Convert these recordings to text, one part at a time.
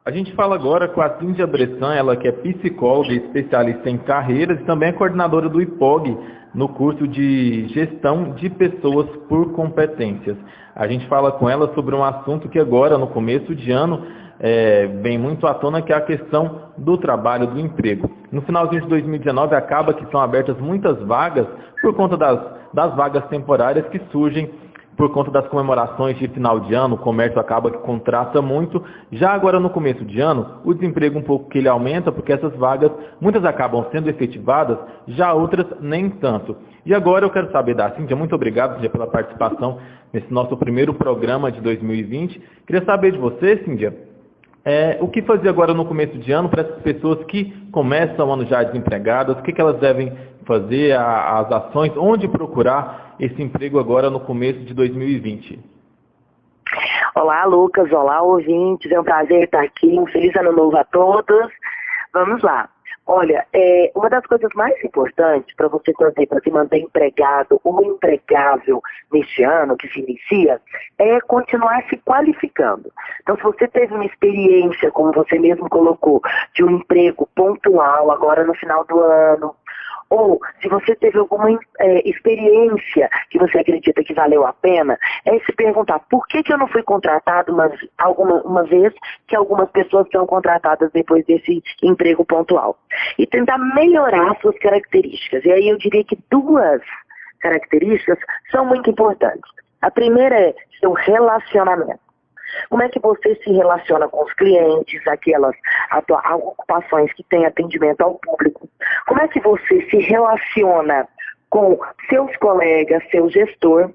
A gente fala agora com a Cíndia Bressan, ela que é psicóloga e especialista em carreiras e também é coordenadora do IPOG no curso de Gestão de Pessoas por Competências. A gente fala com ela sobre um assunto que agora, no começo de ano, vem muito à tona, que é a questão do trabalho, do emprego. No finalzinho de 2019, acaba que são abertas muitas vagas por conta das vagas temporárias que surgem por conta das comemorações de final de ano. O comércio acaba que contrata muito. Já agora no começo de ano, o desemprego um pouco que ele aumenta, porque essas vagas, muitas acabam sendo efetivadas, já outras nem tanto. E agora eu quero saber da Cíntia, muito obrigado, Cíntia, pela participação nesse nosso primeiro programa de 2020. Queria saber de você, Cíntia, o que fazer agora no começo de ano para essas pessoas que começam o ano já desempregadas, o que elas devem fazer, as ações, onde procurar esse emprego agora no começo de 2020. Olá, Lucas. Olá, ouvintes. É um prazer estar aqui. Um feliz ano novo a todos. Vamos lá. Olha, uma das coisas mais importantes para você fazer para se manter empregado ou empregável neste ano que se inicia é continuar se qualificando. Então, se você teve uma experiência, como você mesmo colocou, de um emprego pontual agora no final do ano, ou se você teve alguma experiência que você acredita que valeu a pena, é se perguntar por que eu não fui contratado uma vez que algumas pessoas são contratadas depois desse emprego pontual. E tentar melhorar suas características. E aí eu diria que duas características são muito importantes. A primeira é seu relacionamento. Como é que você se relaciona com os clientes, aquelas ocupações que têm atendimento ao público? Como é que você se relaciona com seus colegas, seu gestor?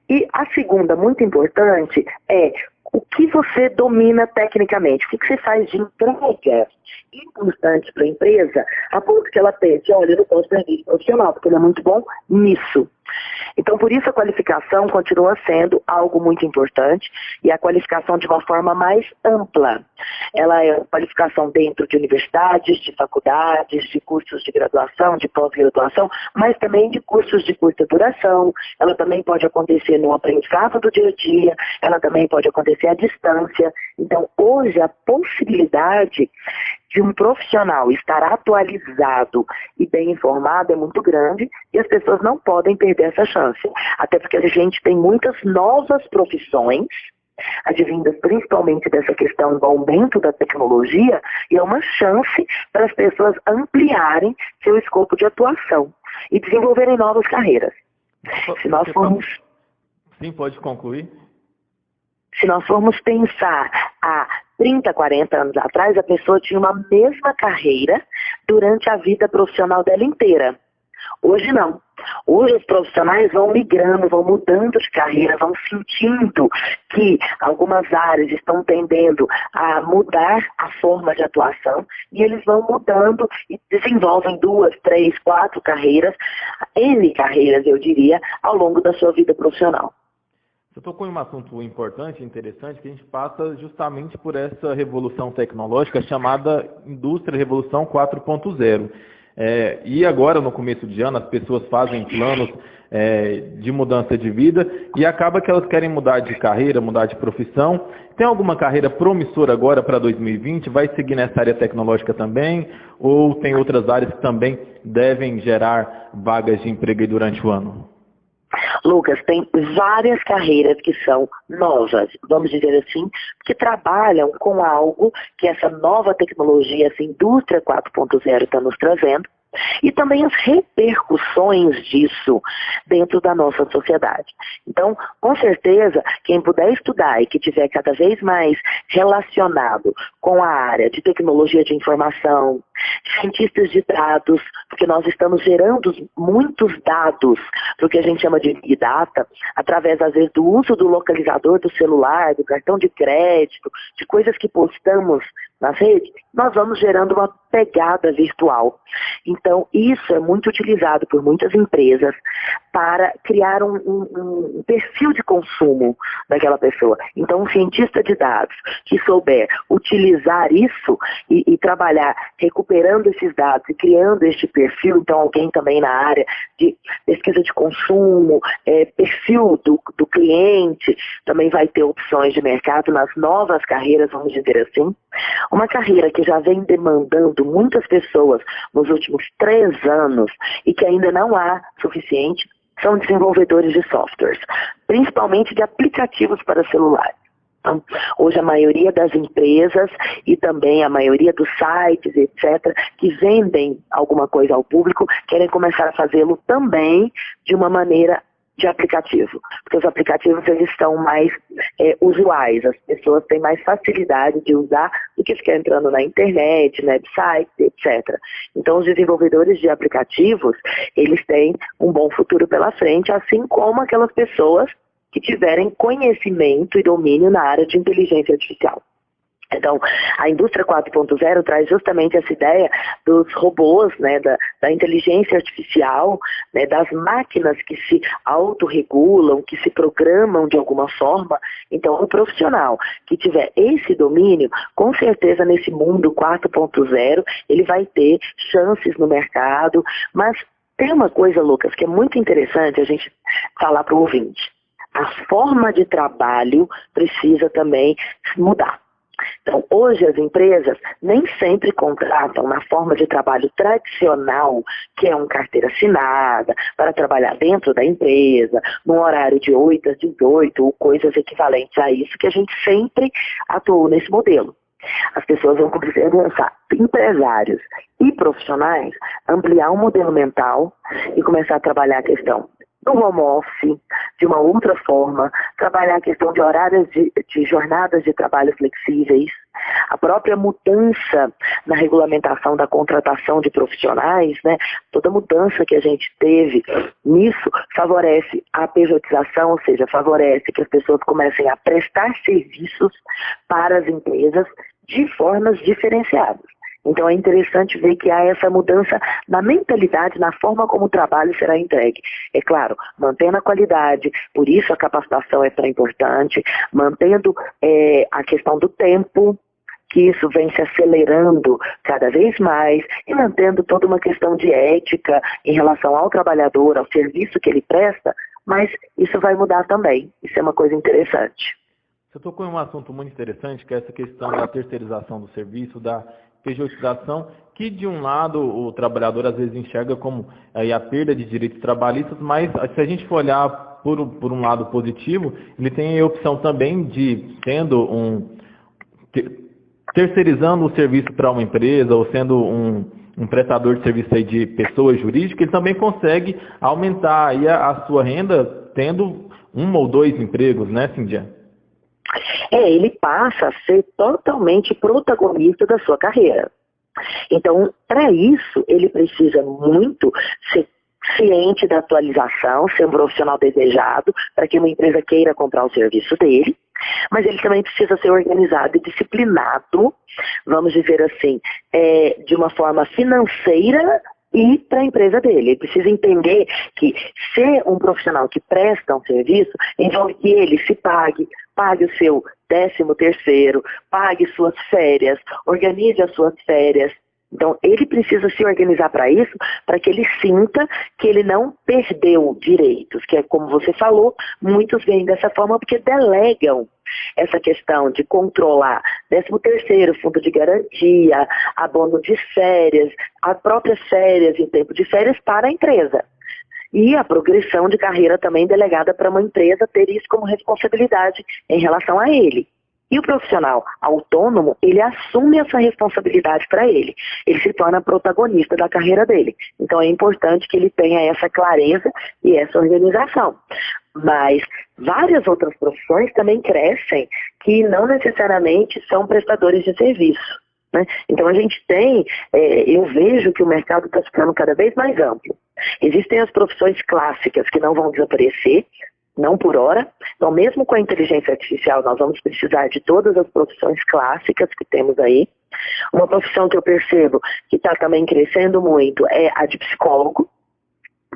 E a segunda, muito importante, é o que você domina tecnicamente, o que você faz de entrega importante para a empresa, a ponto que ela pense, olha, eu não posso perder esse profissional, porque ele é muito bom nisso. Então, por isso a qualificação continua sendo algo muito importante, e a qualificação de uma forma mais ampla. Ela é qualificação dentro de universidades, de faculdades, de cursos de graduação, de pós-graduação, mas também de cursos de curta duração. Ela também pode acontecer no aprendizado do dia a dia, ela também pode acontecer à distância. Então, hoje, a possibilidade de um profissional estar atualizado e bem informado é muito grande, e as pessoas não podem perder essa chance. Até porque a gente tem muitas novas profissões, advindas principalmente dessa questão do aumento da tecnologia, e é uma chance para as pessoas ampliarem seu escopo de atuação e desenvolverem novas carreiras. Se nós formos... Sim, pode concluir. Se nós formos pensar há 30, 40 anos atrás, a pessoa tinha uma mesma carreira durante a vida profissional dela inteira. Hoje não. Hoje os profissionais vão migrando, vão mudando de carreira, vão sentindo que algumas áreas estão tendendo a mudar a forma de atuação, e eles vão mudando e desenvolvem 2, 3, 4 carreiras, N carreiras, eu diria, ao longo da sua vida profissional. Você tocou em um assunto importante, interessante, que a gente passa justamente por essa revolução tecnológica chamada Indústria Revolução 4.0. E agora, no começo de ano, as pessoas fazem planos de mudança de vida e acaba que elas querem mudar de carreira, mudar de profissão. Tem alguma carreira promissora agora para 2020? Vai seguir nessa área tecnológica também? Ou tem outras áreas que também devem gerar vagas de emprego aí durante o ano? Lucas, tem várias carreiras que são novas, vamos dizer assim, que trabalham com algo que essa nova tecnologia, essa indústria 4.0 está nos trazendo, e também as repercussões disso dentro da nossa sociedade. Então, com certeza, quem puder estudar e que tiver cada vez mais relacionado com a área de tecnologia de informação, cientistas de dados, porque nós estamos gerando muitos dados do que a gente chama de Big Data, através, às vezes, do uso do localizador do celular, do cartão de crédito, de coisas que postamos nas redes, nós vamos gerando uma pegada virtual. Então, isso é muito utilizado por muitas empresas para criar um perfil de consumo daquela pessoa. Então, um cientista de dados que souber utilizar isso e trabalhar, recuperar recuperando esses dados e criando este perfil, então alguém também na área de pesquisa de consumo, perfil do cliente, também vai ter opções de mercado nas novas carreiras, vamos dizer assim. Uma carreira que já vem demandando muitas pessoas nos últimos 3 anos e que ainda não há suficiente, são desenvolvedores de softwares, principalmente de aplicativos para celulares. Então, hoje a maioria das empresas e também a maioria dos sites, etc., que vendem alguma coisa ao público, querem começar a fazê-lo também de uma maneira de aplicativo, porque os aplicativos eles estão mais usuais, as pessoas têm mais facilidade de usar do que ficar entrando na internet, no website, etc. Então os desenvolvedores de aplicativos, eles têm um bom futuro pela frente, assim como aquelas pessoas que tiverem conhecimento e domínio na área de inteligência artificial. Então, a indústria 4.0 traz justamente essa ideia dos robôs, né, da inteligência artificial, né, das máquinas que se autorregulam, que se programam de alguma forma. Então, o profissional que tiver esse domínio, com certeza nesse mundo 4.0, ele vai ter chances no mercado. Mas tem uma coisa, Lucas, que é muito interessante a gente falar para o ouvinte. A forma de trabalho precisa também mudar. Então, hoje as empresas nem sempre contratam na forma de trabalho tradicional, que é uma carteira assinada, para trabalhar dentro da empresa, num horário de 8 às 18, ou coisas equivalentes a isso, que a gente sempre atuou nesse modelo. As pessoas vão começar, empresários e profissionais, ampliar o modelo mental e começar a trabalhar a questão do home office, de uma outra forma, trabalhar a questão de horários de jornadas de trabalho flexíveis, a própria mudança na regulamentação da contratação de profissionais, né? Toda mudança que a gente teve nisso favorece a pejotização, ou seja, favorece que as pessoas comecem a prestar serviços para as empresas de formas diferenciadas. Então é interessante ver que há essa mudança na mentalidade, na forma como o trabalho será entregue. É claro, mantendo a qualidade, por isso a capacitação é tão importante, mantendo a questão do tempo, que isso vem se acelerando cada vez mais, e mantendo toda uma questão de ética em relação ao trabalhador, ao serviço que ele presta, mas isso vai mudar também. Isso é uma coisa interessante. Você tocou em um assunto muito interessante, que é essa questão da terceirização do serviço, da pejotização, que de um lado o trabalhador às vezes enxerga como a perda de direitos trabalhistas, mas se a gente for olhar por um lado positivo, ele tem a opção também de, terceirizando o serviço para uma empresa ou sendo um prestador de serviço aí de pessoa jurídica, ele também consegue aumentar aí a sua renda tendo 1 ou 2 empregos, né, Cíndia? Ele passa a ser totalmente protagonista da sua carreira. Então, para isso, ele precisa muito ser ciente da atualização, ser um profissional desejado, para que uma empresa queira comprar o serviço dele, mas ele também precisa ser organizado e disciplinado, vamos dizer assim, de uma forma financeira e para a empresa dele. Ele precisa entender que ser um profissional que presta um serviço envolve que ele se pague o seu 13º, pague suas férias, organize as suas férias. Então, ele precisa se organizar para isso, para que ele sinta que ele não perdeu direitos, que é como você falou, muitos veem dessa forma porque delegam essa questão de controlar 13º, fundo de garantia, abono de férias, as próprias férias em tempo de férias para a empresa. E a progressão de carreira também delegada para uma empresa ter isso como responsabilidade em relação a ele. E o profissional autônomo, ele assume essa responsabilidade para ele. Ele se torna protagonista da carreira dele. Então é importante que ele tenha essa clareza e essa organização. Mas várias outras profissões também crescem que não necessariamente são prestadores de serviço, né? Então a gente tem, eu vejo que o mercado está ficando cada vez mais amplo. Existem as profissões clássicas que não vão desaparecer, não por hora. Então, mesmo com a inteligência artificial, nós vamos precisar de todas as profissões clássicas que temos aí. Uma profissão que eu percebo que está também crescendo muito é a de psicólogo,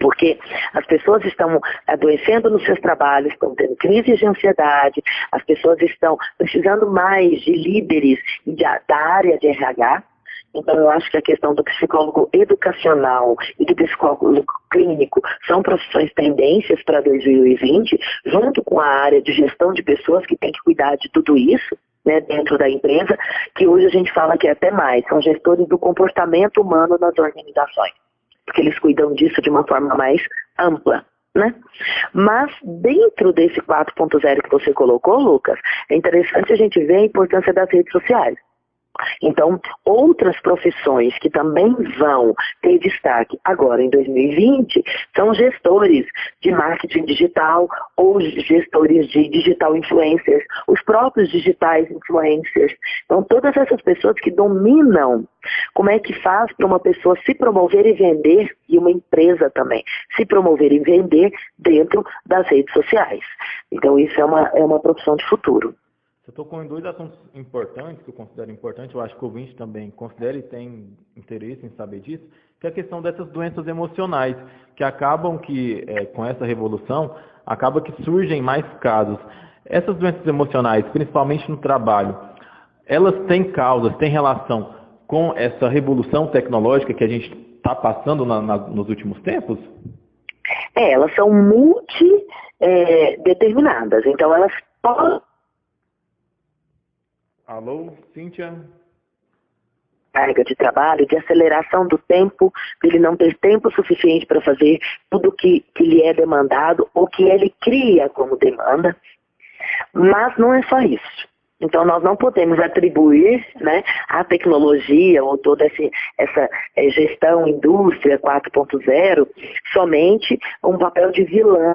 porque as pessoas estão adoecendo nos seus trabalhos, estão tendo crises de ansiedade, as pessoas estão precisando mais de líderes da área de RH. Então, eu acho que a questão do psicólogo educacional e do psicólogo clínico são profissões tendências para 2020, junto com a área de gestão de pessoas que tem que cuidar de tudo isso, né, dentro da empresa, que hoje a gente fala que é até mais, são gestores do comportamento humano nas organizações, porque eles cuidam disso de uma forma mais ampla. Né? Mas dentro desse 4.0 que você colocou, Lucas, é interessante a gente ver a importância das redes sociais. Então, outras profissões que também vão ter destaque agora em 2020 são gestores de marketing digital ou gestores de digital influencers, os próprios digitais influencers. Então, todas essas pessoas que dominam como é que faz para uma pessoa se promover e vender, e uma empresa também, se promover e vender dentro das redes sociais. Então, isso é uma profissão de futuro. Você tocou em dois assuntos importantes, que eu considero importante, eu acho que o ouvinte também considera e tem interesse em saber disso, que é a questão dessas doenças emocionais, que acabam que, com essa revolução, acaba que surgem mais casos. Essas doenças emocionais, principalmente no trabalho, elas têm causas, têm relação com essa revolução tecnológica que a gente está passando nos últimos tempos? Elas são determinadas, então elas podem... Alô, Cíntia? Carga de trabalho, de aceleração do tempo, ele não ter tempo suficiente para fazer tudo que lhe é demandado ou que ele cria como demanda, mas não é só isso. Então, nós não podemos atribuir, né, à tecnologia ou toda essa gestão indústria 4.0 somente um papel de vilã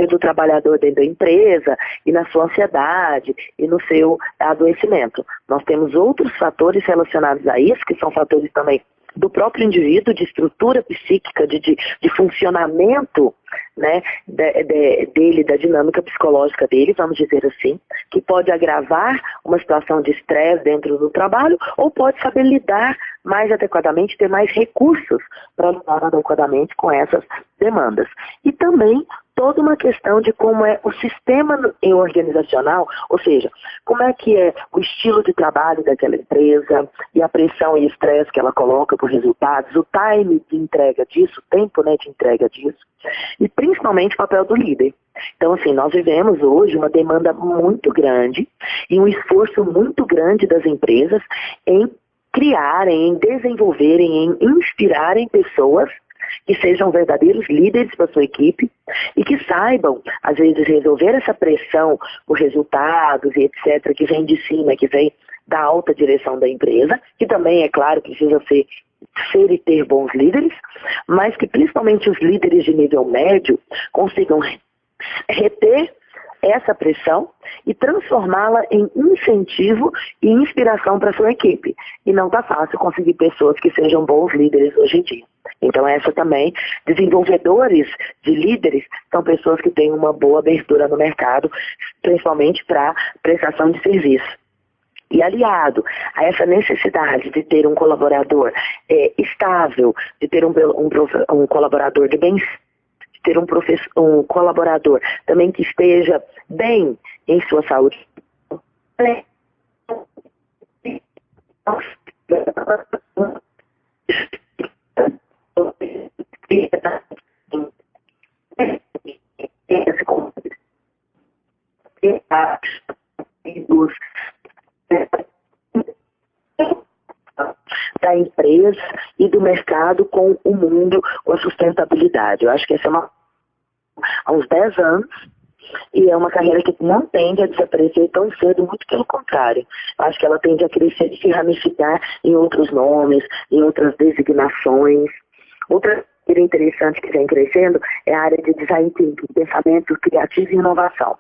do trabalhador dentro da empresa e na sua ansiedade e no seu adoecimento. Nós temos outros fatores relacionados a isso, que são fatores também do próprio indivíduo, de estrutura psíquica, de funcionamento, né, dele, da dinâmica psicológica dele, vamos dizer assim, que pode agravar uma situação de estresse dentro do trabalho ou pode saber lidar mais adequadamente, ter mais recursos para lidar adequadamente com essas demandas. E também toda uma questão de como é o sistema organizacional, ou seja, como é que é o estilo de trabalho daquela empresa e a pressão e estresse que ela coloca por resultados, o time de entrega disso, o tempo, né, de entrega disso, e principalmente o papel do líder. Então, assim, nós vivemos hoje uma demanda muito grande e um esforço muito grande das empresas em criarem, em desenvolverem, em inspirarem pessoas que sejam verdadeiros líderes para a sua equipe e que saibam, às vezes, resolver essa pressão por resultados e etc., que vem de cima, que vem da alta direção da empresa, que também, é claro, precisa ser e ter bons líderes, mas que principalmente os líderes de nível médio consigam reter essa pressão e transformá-la em incentivo e inspiração para a sua equipe. E não está fácil conseguir pessoas que sejam bons líderes hoje em dia. Então essa também, desenvolvedores de líderes, são pessoas que têm uma boa abertura no mercado, principalmente para prestação de serviço. E aliado a essa necessidade de ter um colaborador estável, de ter um colaborador de bem, de ter um colaborador também que esteja bem em sua saúde, da empresa e do mercado com o mundo, com a sustentabilidade. Eu acho que essa é há uns 10 anos, e é uma carreira que não tende a desaparecer tão cedo, muito pelo contrário. Eu acho que ela tende a crescer e se ramificar em outros nomes, em outras designações. Outra área interessante que vem crescendo é a área de design thinking, pensamento criativo e inovação.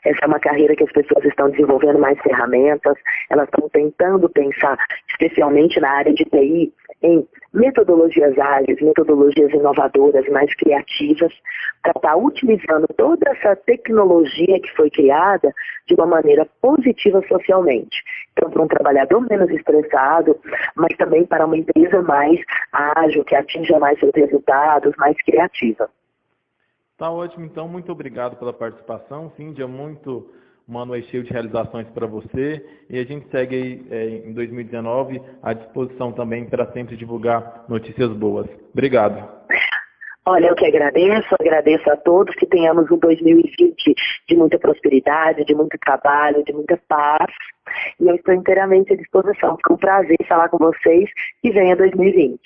Essa é uma carreira que as pessoas estão desenvolvendo mais ferramentas, elas estão tentando pensar, especialmente na área de TI, em metodologias ágeis, metodologias inovadoras, mais criativas, para estar utilizando toda essa tecnologia que foi criada de uma maneira positiva socialmente. Então, para um trabalhador menos estressado, mas também para uma empresa mais ágil, que atinja mais seus resultados, mais criativa. Tá ótimo, então, muito obrigado pela participação, Cíntia, muito um ano aí cheio de realizações para você e a gente segue aí em 2019 à disposição também para sempre divulgar notícias boas. Obrigado. Olha, eu que agradeço a todos, que tenhamos um 2020 de muita prosperidade, de muito trabalho, de muita paz, e eu estou inteiramente à disposição. Foi um prazer falar com vocês e venha 2020.